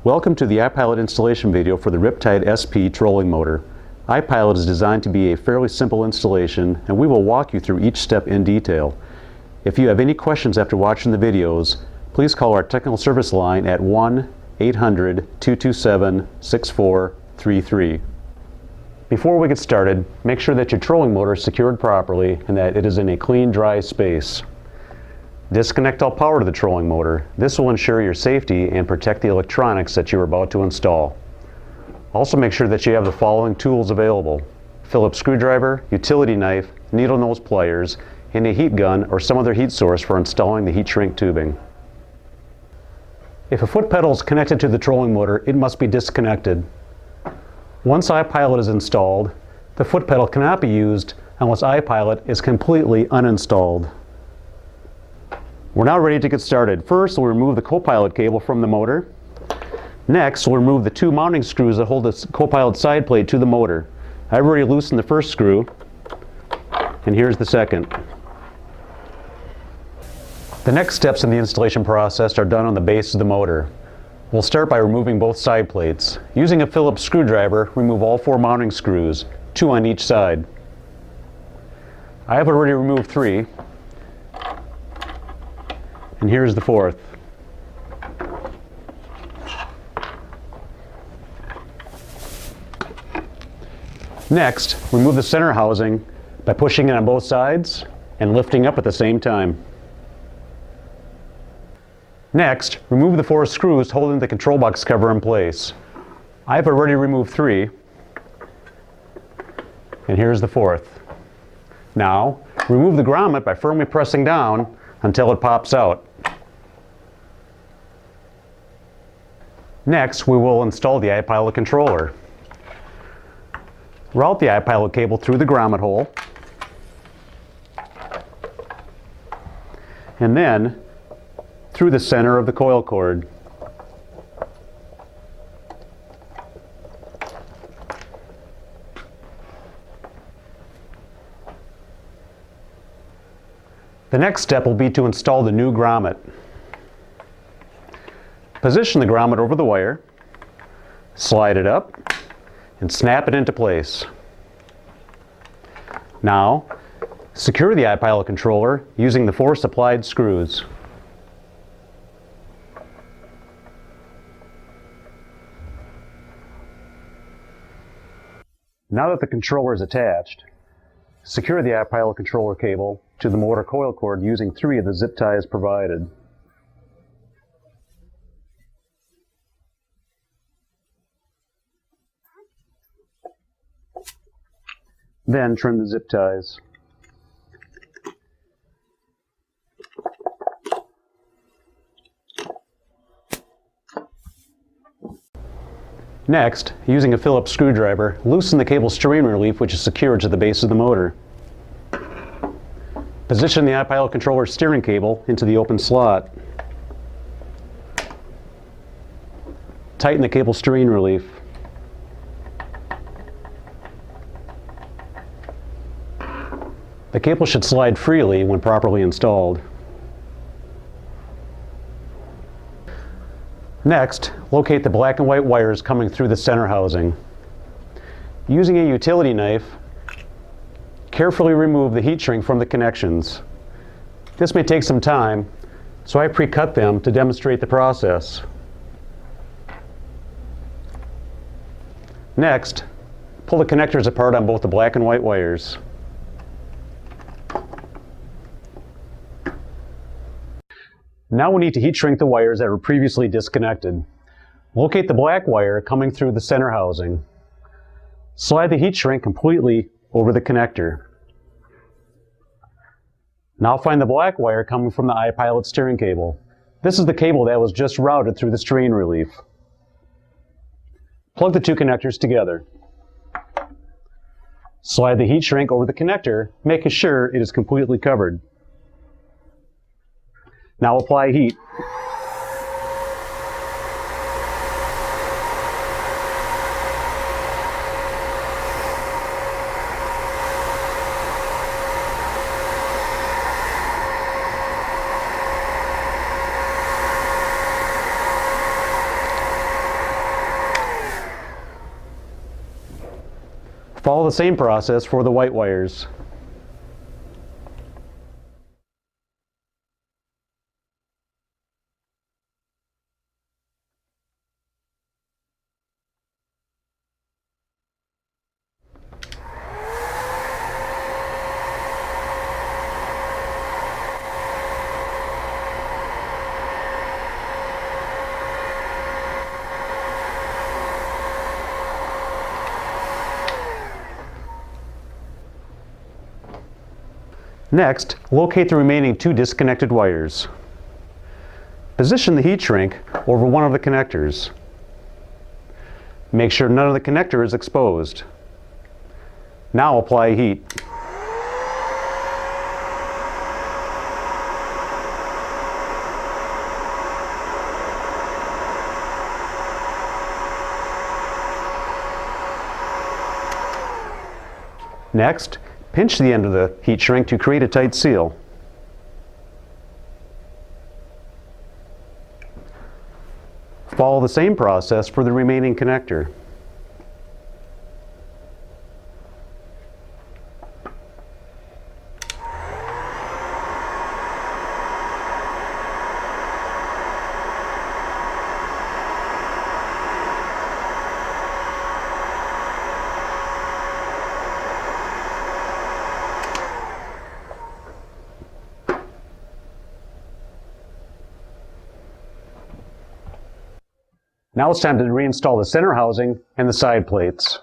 Welcome to the iPilot installation video for the Riptide SP trolling motor. iPilot is designed to be a fairly simple installation, and we will walk you through each step in detail. If you have any questions after watching the videos, please call our technical service line at 1-800-227-6433. Before we get started, make sure that your trolling motor is secured properly and that it is in a clean, dry space. Disconnect all power to the trolling motor. This will ensure your safety and protect the electronics that you are about to install. Also make sure that you have the following tools available: Phillips screwdriver, utility knife, needle nose pliers, and a heat gun or some other heat source for installing the heat shrink tubing. If a foot pedal is connected to the trolling motor, it must be disconnected. Once iPilot is installed, the foot pedal cannot be used unless iPilot is completely uninstalled. We're now ready to get started. First, we'll remove the co-pilot cable from the motor. Next, we'll remove the two mounting screws that hold the co-pilot side plate to the motor. I've already loosened the first screw, and here's the second. The next steps in the installation process are done on the base of the motor. We'll start by removing both side plates. Using a Phillips screwdriver, remove all four mounting screws, 2 on each side. I have already removed 3. And here's the 4th. Next, remove the center housing by pushing it on both sides and lifting up at the same time. Next, remove the 4 screws holding the control box cover in place. I've already removed 3, and here's the 4th. Now, remove the grommet by firmly pressing down until it pops out. Next, we will install the iPilot controller. Route the iPilot cable through the grommet hole, and then through the center of the coil cord. The next step will be to install the new grommet. Position the grommet over the wire, slide it up, and snap it into place. Now, secure the iPilot controller using the 4 supplied screws. Now that the controller is attached, secure the iPilot controller cable to the motor coil cord using 3 of the zip ties provided. Then trim the zip ties. Next, using a Phillips screwdriver, loosen the cable steering relief which is secured to the base of the motor. Position the iPilot controller steering cable into the open slot. Tighten the cable steering relief. The cable should slide freely when properly installed. Next, locate the black and white wires coming through the center housing. Using a utility knife, carefully remove the heat shrink from the connections. This may take some time, so I pre-cut them to demonstrate the process. Next, pull the connectors apart on both the black and white wires. Now we need to heat shrink the wires that were previously disconnected. Locate the black wire coming through the center housing. Slide the heat shrink completely over the connector. Now find the black wire coming from the iPilot steering cable. This is the cable that was just routed through the steering relief. Plug the 2 connectors together. Slide the heat shrink over the connector, making sure it is completely covered. Now apply heat. Follow the same process for the white wires. Next, locate the remaining 2 disconnected wires. Position the heat shrink over one of the connectors. Make sure none of the connector is exposed. Now apply heat. Next, pinch the end of the heat shrink to create a tight seal. Follow the same process for the remaining connector. Now it's time to reinstall the center housing and the side plates.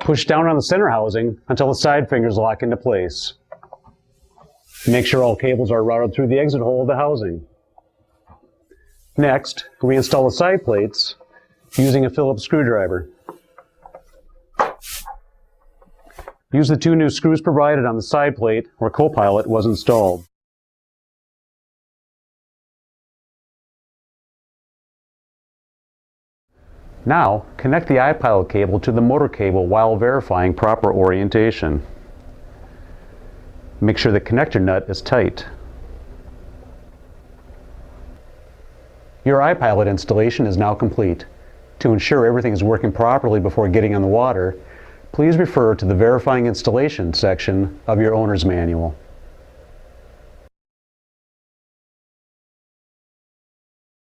Push down on the center housing until the side fingers lock into place. Make sure all cables are routed through the exit hole of the housing. Next, reinstall the side plates using a Phillips screwdriver. Use the 2 new screws provided on the side plate where iPilot was installed. Now, connect the iPilot cable to the motor cable while verifying proper orientation. Make sure the connector nut is tight. Your iPilot installation is now complete. To ensure everything is working properly before getting on the water, please refer to the Verifying Installation section of your owner's manual.